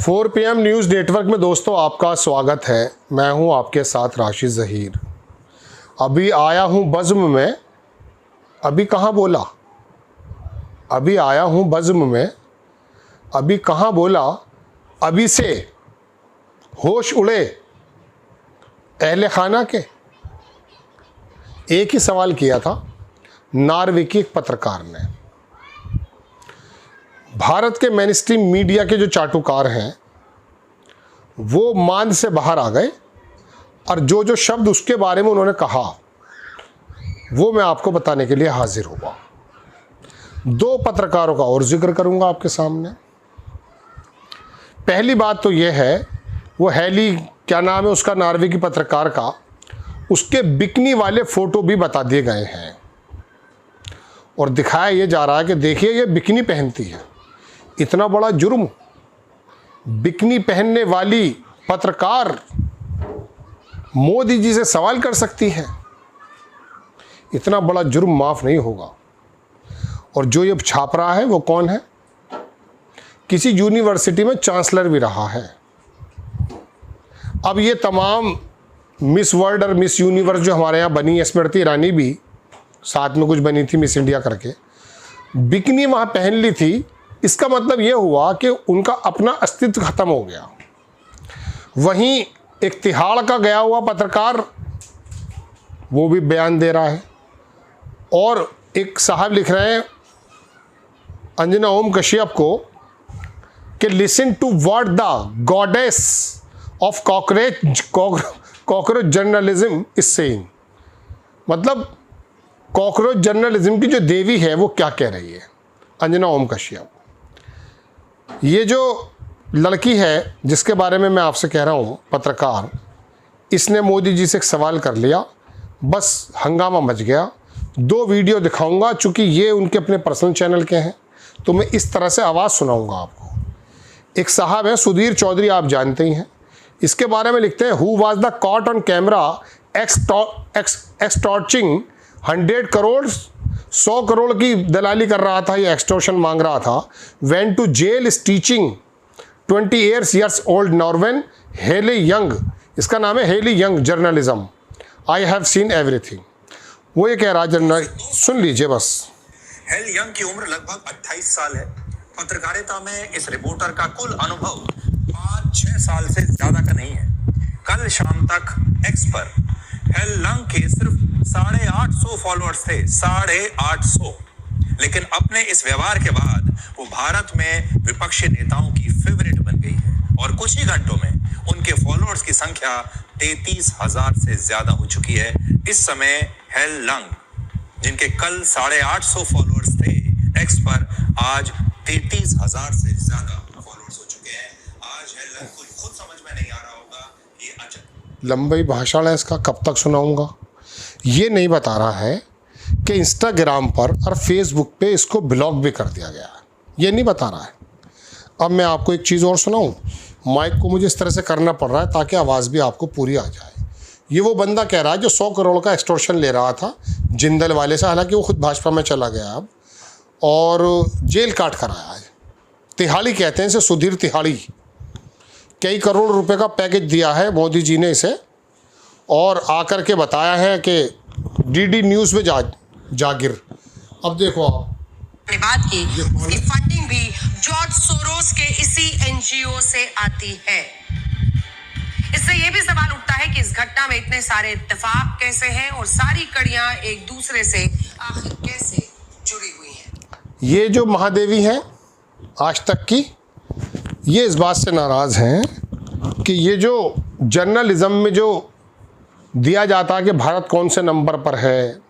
4 PM news network में दोस्तों आपका स्वागत है। मैं हूं आपके साथ राशिद ज़हीर। अभी आया हूं बज़्म में, अभी कहाँ बोला, अभी आया हूं बज़्म में, अभी कहाँ बोला, अभी से होश उड़े अहले खाना के। एक ही सवाल किया था नॉर्वे की एक पत्रकार ने। भारत के मेनस्ट्रीम मीडिया के जो चाटुकार हैं वो मान से बाहर आ गए और जो जो शब्द उसके बारे में उन्होंने कहा वो मैं आपको बताने के लिए हाजिर हुआ। 2 पत्रकारों का और जिक्र करूंगा आपके सामने। पहली बात तो यह है, वो हैली, क्या नाम है उसका, नॉर्वे की पत्रकार का, उसके बिकनी वाले फ़ोटो भी बता दिए गए हैं और दिखाया ये जा रहा है कि देखिए ये बिकनी पहनती है। इतना बड़ा जुर्म, बिकनी पहनने वाली पत्रकार मोदी जी से सवाल कर सकती है। इतना बड़ा जुर्म माफ़ नहीं होगा। और जो ये छाप रहा है वो कौन है? किसी यूनिवर्सिटी में चांसलर भी रहा है। अब ये तमाम मिस वर्ल्ड और मिस यूनिवर्स जो हमारे यहाँ बनी है, स्मृति ईरानी भी साथ में कुछ बनी थी मिस इंडिया करके, बिकनी वहाँ पहन ली थी। इसका मतलब ये हुआ कि उनका अपना अस्तित्व खत्म हो गया। वहीं एक तिहाड़ का गया हुआ पत्रकार वो भी बयान दे रहा है और एक साहब लिख रहे हैं अंजना ओम कश्यप को कि listen to what the goddess of cockroach journalism is saying. मतलब कॉकरोच जर्नलिज्म की जो देवी है वो क्या कह रही है, अंजना ओम कश्यप। ये जो लड़की है जिसके बारे में मैं आपसे कह रहा हूँ, पत्रकार, इसने मोदी जी से एक सवाल कर लिया, बस हंगामा मच गया। 2 वीडियो दिखाऊंगा, चूँकि ये उनके अपने पर्सनल चैनल के हैं तो मैं इस तरह से आवाज़ सुनाऊंगा आपको। एक साहब हैं सुधीर चौधरी, आप जानते ही हैं। इसके बारे में लिखते हैं, who was the caught on camera extorting 100 crore, 100 crore की दलाली कर रहा था, ये एक्सटॉर्शन मांग रहा था। Went to jail is teaching 20 years old नॉर्वेन हेली यंग, इसका नाम है Haley Young journalism, I have seen everything. वो ये कह रहा है, सुन लीजिए बस। हेली यंग की उम्र लगभग 28 साल है। पत्रकारिता में इस रिपोर्टर का कुल अनुभव 5-6 साल से ज्यादा का नहीं है। कल शाम तक एक्स पर हेल यंग के सिर्फ 850 फॉलोअर्स थे, 850। लेकिन अपने इस व्यवहार के बाद वो भारत में विपक्षी नेताओं की फेवरेट बन गई है और कुछ ही घंटों में उनके फॉलोअर्स की संख्या 33,000 से ज्यादा हो चुकी है। इस समय हेल यंग, जिनके कल 850 फॉलोअर्स थे एक्स पर, आज 33,000 से ज्यादा फॉलोअर्स हो चुके हैं। आज हेल यंग को खुद समझ में नहीं आ रहा होगा कि अचानक लंबी भाषण है इसका, कब तक सुनाऊंगा। ये नहीं बता रहा है कि इंस्टाग्राम पर और फेसबुक पे इसको ब्लॉक भी कर दिया गया है, ये नहीं बता रहा है। अब मैं आपको एक चीज़ और सुनाऊं, माइक को मुझे इस तरह से करना पड़ रहा है ताकि आवाज़ भी आपको पूरी आ जाए। ये वो बंदा कह रहा है जो 100 करोड़ का एक्सटॉर्शन ले रहा था जिंदल वाले से, हालांकि वो खुद भाजपा में चला गया अब, और जेल काट कर आया है। तिहाड़ी कहते हैं इसे, सुधीर तिहाड़ी। कई करोड़ रुपए का पैकेज दिया है मोदी जी ने इसे और आकर के बताया है कि डीडी न्यूज़ में जागिर। अब देखो आप, बात की इसकी फंडिंग भी जॉर्ज सोरोस के इसी एनजीओ से आती है। इससे यह भी सवाल उठता है कि इस घटना में इतने सारे इत्तेफाक कैसे हैं और सारी कड़ियां एक दूसरे से आखिर कैसे जुड़ी हुई हैं। ये जो महादेवी हैं आज तक की, ये इस बात से नाराज़ हैं कि ये जो जर्नलिज्म में जो दिया जाता है कि भारत कौन से नंबर पर है,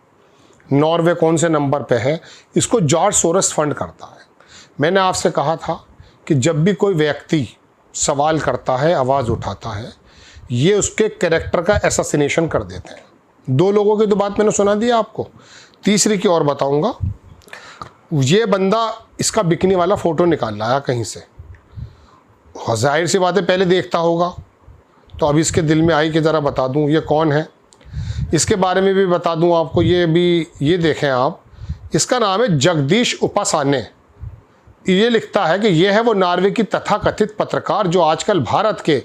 नॉर्वे कौन से नंबर पे है, इसको जॉर्ज सोरोस फंड करता है। मैंने आपसे कहा था कि जब भी कोई व्यक्ति सवाल करता है, आवाज़ उठाता है, ये उसके कैरेक्टर का असैसिनेशन कर देते हैं। 2 लोगों की तो बात मैंने सुना दी आपको, तीसरी की और बताऊंगा। ये बंदा इसका बिकनी वाला फ़ोटो निकाल लाया कहीं से, जाहिर सी बात है पहले देखता होगा, तो अब इसके दिल में आई कि ज़रा बता दूं ये कौन है। इसके बारे में भी बता दूं आपको, ये भी, ये देखें आप, इसका नाम है जगदीश उपासाने। ये लिखता है कि यह है वो नॉर्वे की तथाकथित पत्रकार जो आजकल भारत के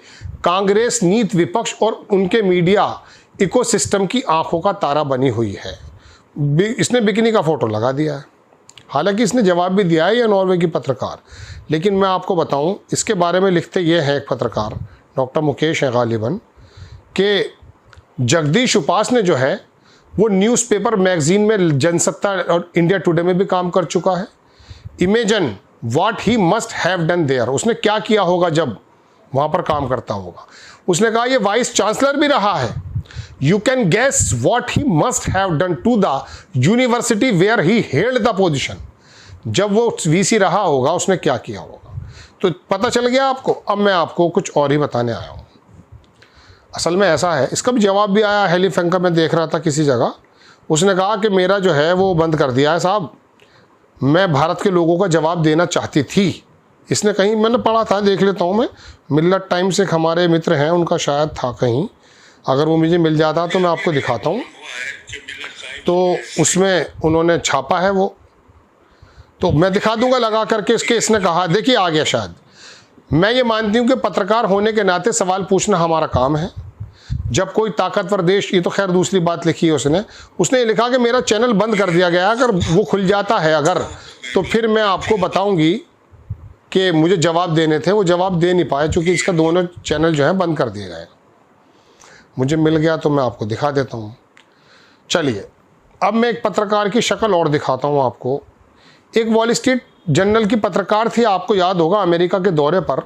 कांग्रेस, नीति विपक्ष और उनके मीडिया इकोसिस्टम की आंखों का तारा बनी हुई है। इसने बिकिनी का फोटो लगा दिया है, हालांकि इसने जवाब भी दिया है, यह नॉर्वे की पत्रकार। लेकिन मैं आपको बताऊं, इसके बारे में लिखते ये है एक पत्रकार, डॉक्टर मुकेश है गालिबन, कि जगदीश उपासने जो है वो न्यूज़पेपर मैगजीन में जनसत्ता और इंडिया टुडे में भी काम कर चुका है। Imagine what he must have done there, उसने क्या किया होगा जब वहाँ पर काम करता होगा। उसने कहा ये वाइस चांसलर भी रहा है। You can guess what he must have done to the university where he held the position. जब वो वीसी रहा होगा उसने क्या किया होगा, तो पता चल गया आपको। अब मैं आपको कुछ और ही बताने आया हूँ। असल में ऐसा है, इसका भी जवाब भी आया हेलीफेंक का, मैं देख रहा था किसी जगह। उसने कहा कि मेरा जो है वो बंद कर दिया है साहब, मैं भारत के लोगों का जवाब देना चाहती थी। इसने कहीं मैंने पढ़ा था, देख लेता हूँ मैं, मिल्लत टाइम्स एक हमारे मित्र हैं उनका शायद था कहीं, अगर वो मुझे मिल जाता तो मैं आपको दिखाता हूँ। तो उसमें उन्होंने छापा है वो, तो मैं दिखा दूंगा लगा करके इसके। इसने कहा, देखिए आ गया शायद। मैं ये मानती हूँ कि पत्रकार होने के नाते सवाल पूछना हमारा काम है। जब कोई ताकतवर देश, ये तो खैर दूसरी बात लिखी है उसने ये लिखा कि मेरा चैनल बंद कर दिया गया, अगर वो खुल जाता है अगर, तो फिर मैं आपको बताऊंगी कि मुझे जवाब देने थे, वो जवाब दे नहीं पाए क्योंकि इसका दोनों चैनल जो है बंद कर दिए गए। मुझे मिल गया तो मैं आपको दिखा देता हूँ। चलिए अब मैं एक पत्रकार की शक्ल और दिखाता हूँ आपको। एक वॉल स्ट्रीट जर्नल की पत्रकार थी, आपको याद होगा, अमेरिका के दौरे पर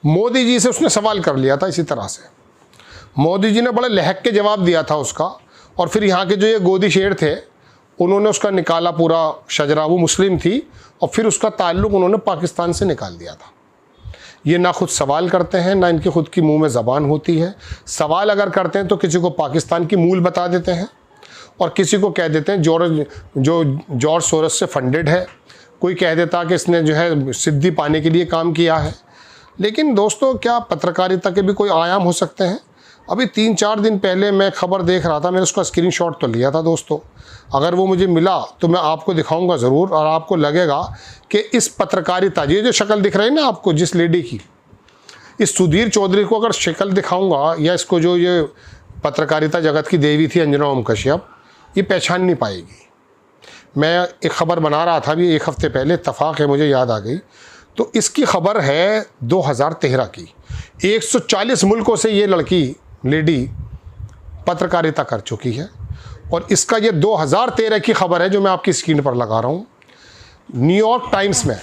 मोदी जी से उसने सवाल कर लिया था इसी तरह से। मोदी जी ने बड़े लहक के जवाब दिया था उसका, और फिर यहाँ के जो ये गोदी शेर थे उन्होंने उसका निकाला पूरा शजरा। वो मुस्लिम थी और फिर उसका ताल्लुक़ उन्होंने पाकिस्तान से निकाल दिया था। ये ना खुद सवाल करते हैं, ना इनकी खुद की मुंह में ज़बान होती है। सवाल अगर करते हैं तो किसी को पाकिस्तान की मूल बता देते हैं और किसी को कह देते हैं जॉर्ज सोरस से फंडेड है, कोई कह देता कि इसने जो है सिद्धि पाने के लिए काम किया है। लेकिन दोस्तों, क्या पत्रकारिता के भी कोई आयाम हो सकते हैं? अभी 3-4 दिन पहले मैं खबर देख रहा था, मैंने उसका स्क्रीनशॉट तो लिया था दोस्तों। अगर वो मुझे मिला तो मैं आपको दिखाऊंगा ज़रूर, और आपको लगेगा कि इस पत्रकारिता, ये जो शक्ल दिख रही है ना आपको जिस लेडी की, इस सुधीर चौधरी को अगर शक्ल दिखाऊंगा, या इसको जो ये पत्रकारिता जगत की देवी थी अंजना ओम कश्यप, ये पहचान नहीं पाएगी। मैं एक ख़बर बना रहा था अभी 1 हफ़्ते पहले, इत्तफाक है मुझे याद आ गई, तो इसकी खबर है 2013 की। 140 मुल्कों से ये लड़की लेडी पत्रकारिता कर चुकी है, और इसका ये 2013 की खबर है जो मैं आपकी स्क्रीन पर लगा रहा हूँ। न्यूयॉर्क टाइम्स में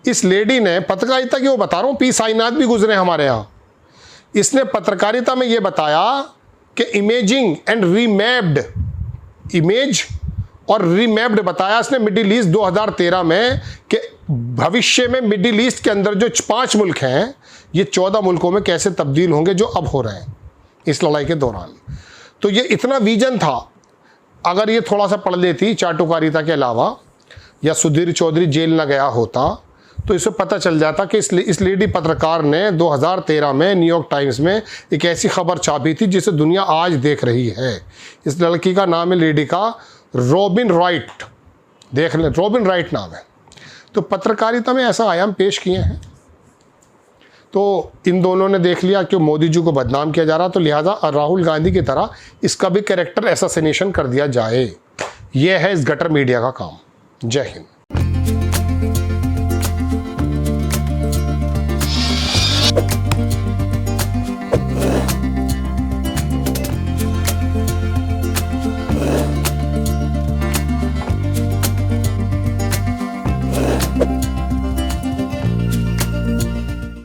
इस लेडी ने पत्रकारिता की, वो बता रहा हूँ, पी साईनाथ भी गुजरे हमारे यहाँ, इसने पत्रकारिता में ये बताया कि इमेजिंग एंड रीमैप्ड, इमेज और रीमैप्ड बताया इसने मिडिल ईस्ट 2013 में, कि भविष्य में मिडिल ईस्ट के अंदर जो 5 मुल्क हैं, ये 14 मुल्कों में कैसे तब्दील होंगे जो अब हो रहे हैं इस लड़ाई के दौरान। तो ये इतना विजन था। अगर ये थोड़ा सा पढ़ लेती चाटुकारिता के अलावा, या सुधीर चौधरी जेल ना गया होता, तो इसे पता चल जाता कि इस लेडी पत्रकार ने 2013 में न्यूयॉर्क टाइम्स में एक ऐसी खबर छापी थी जिसे दुनिया आज देख रही है। इस लड़की का नाम है, लेडी का, रॉबिन राइट। देख लें, रॉबिन राइट नाम है। तो पत्रकारिता में ऐसा आयाम पेश किए हैं। तो इन दोनों ने देख लिया कि मोदी जी को बदनाम किया जा रहा, तो लिहाजा राहुल गांधी की तरह इसका भी कैरेक्टर असैसिनेशन कर दिया जाए। यह है इस गटर मीडिया का काम। जय हिंद।